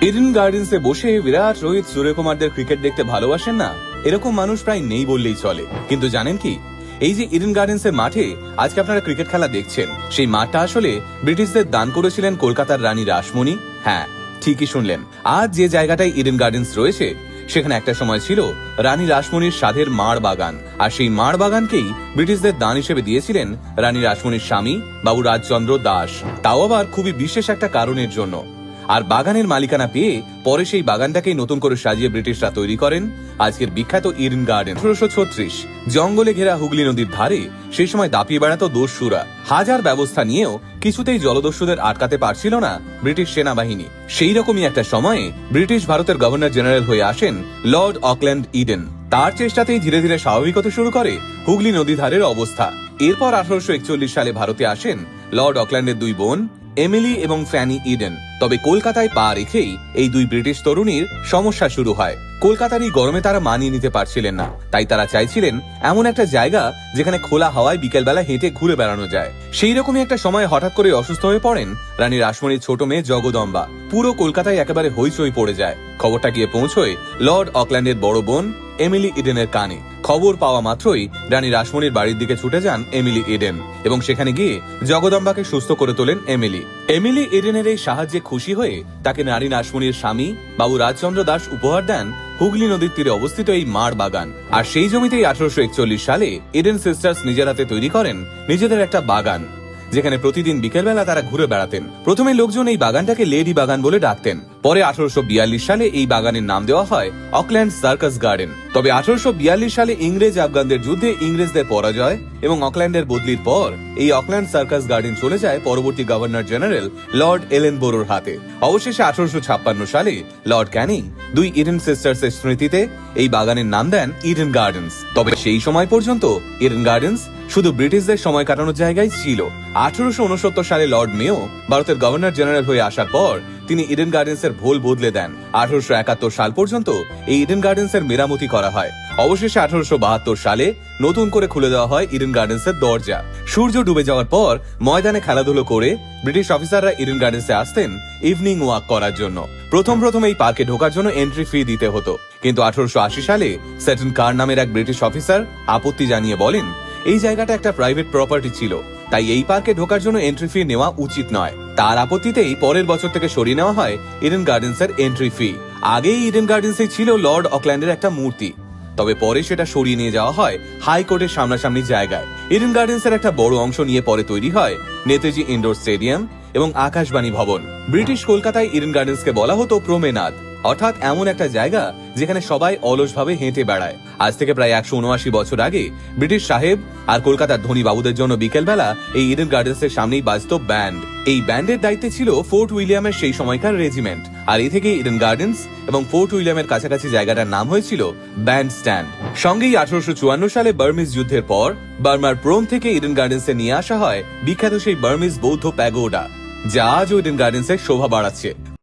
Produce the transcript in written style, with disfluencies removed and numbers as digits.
Eden গার্ডেন্সে বসে বিরাট Rohit সূর্যকুমারদের cricket দেখতে ভালোবাসেন না এরকম মানুষ প্রায় নেই বললেই চলে। কিন্তু জানেন কি, এই যে ইডেন গার্ডেন্সের মাঠে আজকে আপনারা ক্রিকেট খেলা দেখছেন, সেই মাঠটা আসলে ব্রিটিশদের দান করেছিলেন কলকাতার রানী রাসমণি। হ্যাঁ, ঠিকই শুনলেন, আজ যে জায়গাটায় ইডেন গার্ডেন্স রয়েছে সেখানে একটা সময় ছিল রানী রাসমণির সাধের মাড় বাগান। আর সেই মাড় বাগানকেই ব্রিটিশদের দান হিসেবে দিয়েছিলেন রানী রাসমণির স্বামী বাবু রাজচন্দ্র দাস, তাও আবার খুবই বিশেষ একটা কারণের জন্য। আর বাগানের মালিকানা পেয়ে পরে সেই বাগানটাকেই নতুন করে সাজিয়ে ব্রিটিশরা তৈরি করেন আজকের বিখ্যাত ইডেন গার্ডেন। 1836 জঙ্গলে ঘেরা হুগলি নদীর ধারে সেই সময় দাপিয়ে বেড়াতো দস্যুরা। হাজার ব্যবস্থা নিয়েও কিছুতেই জলদস্যুদের আটকাতে পারছিল না ব্রিটিশ সেনাবাহিনী। সেই রকমই একটা সময়ে ব্রিটিশ ভারতের গভর্নর জেনারেল হয়ে আসেন লর্ড অকল্যান্ড ইডেন। তার চেষ্টাতেই ধীরে ধীরে স্বাভাবিক হতে শুরু করে হুগলি নদী ধারের অবস্থা। এরপর 1841 সালে ভারতে আসেন লর্ড অকল্যান্ডের দুই বোন এমিলি এবং ফ্যানি ইডেন। তবে কলকাতায় পা রেখেই এই দুই ব্রিটিশ তরুণীর সমস্যা শুরু হয়। কলকাতার এই গরমে তারা মানিয়ে নিতে পারছিলেন না, তাই তারা চাইছিলেন এমন একটা জায়গা যেখানে খোলা হাওয়ায় বিকেলবেলা হেঁটে ঘুরে বেড়ানো যায়। সেই রকমই একটা সময় হঠাৎ করে অসুস্থ হয়ে পড়েন রানী রাসমণির ছোট মেয়ে জগদম্বা। পুরো কলকাতায় একেবারে হইচই পড়ে যায়। খবরটা গিয়ে পৌঁছয় লর্ড অকল্যান্ডের বড় বোন এমিলি ইডেনের কানে। খবর পাওয়া মাত্রই রানী রাসমণির বাড়ির দিকে ছুটে যান এমিলি ইডেন এবং সেখানে গিয়ে জগদম্বাকে সুস্থ করে তোলেন এমিলি। এমিলি ইডেনের এই সাহায্যে খুশি হয়ে তাকে রানী রাসমণির স্বামী বাবু রাজচন্দ্র দাস উপহার দেন হুগলি নদীর তীরে অবস্থিত এই মাড় বাগান। আর সেই জমিতেই 1841 সালে ইডেন সিস্টার্স নিজের হাতে তৈরি করেন নিজেদের একটা বাগান, যেখানে প্রতিদিন বিকেলবেলা তারা ঘুরে বেড়াতেন। প্রথমে লোকজন এই বাগানটাকে লেডি বাগান বলে ডাকতেন। পরে 1842 সালে এই বাগানের নাম দেওয়া হয় অকল্যান্ড সার্কাস গার্ডেন। তবে 1842 সালে ইংরেজ আফগানদের যুদ্ধে ইংরেজদের পরাজয় এবং অকল্যান্ডের বদলির পর এই অকল্যান্ড সার্কাস গার্ডেন চলে যায় পরবর্তী গভর্নর জেনারেল লর্ড এলেনবোরোর হাতে। অবশেষে 1856 সালে লর্ড ক্যানিং দুই ইডেন সিস্টার্স এর স্মৃতিতে এই বাগানের নাম দেন ইডেন গার্ডেন্স। তবে সেই সময় পর্যন্ত ইডেন গার্ডেন্স শুধু ব্রিটিশদের সময় কাটানোর জায়গায় ছিল। 1869 সালে লর্ড মেও ভারতের গভর্নর জেনারেল হয়ে আসার পর তিনি ইডেন গার্ডেন্স এর ভোল বদলে দেন। 1871 সাল পর্যন্ত এই ইডেন গার্ডেন্স এর মেরামতি করা হয়। অবশেষে 1872 সালে নতুন করে খুলে দেওয়া হয় ইডেন গার্ডেন্স এর দরজা। সূর্য ডুবে যাওয়ার পর ময়দানে খেলাধুলো করে ব্রিটিশ অফিসাররা ইডেন গার্ডেন্সে আসতেন ইভিনিং ওয়াক করার জন্য। প্রথম এই পার্কে ঢোকার জন্য এন্ট্রি ফি দিতে হতো, কিন্তু 1880 সালে সেটন কার নামের এক ব্রিটিশ অফিসার আপত্তি জানিয়ে বলেন এই জায়গাটা একটা প্রাইভেট প্রপার্টি ছিল, তাই এই পার্কে ঢোকার জন্য এন্ট্রি ফি নেওয়া উচিত নয়। তার আপত্তিতেই পরের বছর থেকে সরিয়ে নেওয়া হয় ইডেন গার্ডেন্স এর এন্ট্রি ফি। আগেই ইডেন গার্ডেন্সে ছিল লর্ড অকল্যান্ডের একটা মূর্তি, তবে পরে সেটা সরিয়ে নিয়ে যাওয়া হয় হাইকোর্টের সামনাসামনি জায়গায়। ইডেন গার্ডেন্স এর একটা বড় অংশ নিয়ে পরে তৈরি হয় নেতাজি ইনডোর স্টেডিয়াম এবং আকাশবাণী ভবন। ব্রিটিশ কলকাতায় ইডেন গার্ডেন্স কে বলা হতো প্রমেনাদ, অর্থাৎ এমন একটা জায়গা যেখানে সবাই অলসভাবে হেঁটে বেড়ায়। আজ থেকে প্রায় 179 বছর আগে ব্রিটিশ সাহেব আর কলকাতার ধনী বাবুদের জন্য বিকেলবেলা এই ইডেন গার্ডেন্স এর সামনেই বাজতো ব্যান্ড। এই ব্যান্ডের দায়িত্বে ছিল ফোর্ট উইলিয়ামের সেই সময়কার রেজিমেন্ট। আর এই থেকে ইডেন গার্ডেন্স এবং ফোর্ট উইলিয়ামের কাছাকাছি জায়গাটার নাম হয়েছিল ব্যান্ড স্ট্যান্ড। সঙ্গেই 1854 সালে বার্মিজ যুদ্ধের পর বার্মার প্রোম থেকে ইডেন গার্ডেন্সে নিয়ে আসা হয় বিখ্যাত সেই বার্মিজ বৌদ্ধ প্যাগোডা, যা আজও ইডেন গার্ডেন্সের শোভা বাড়াচ্ছে।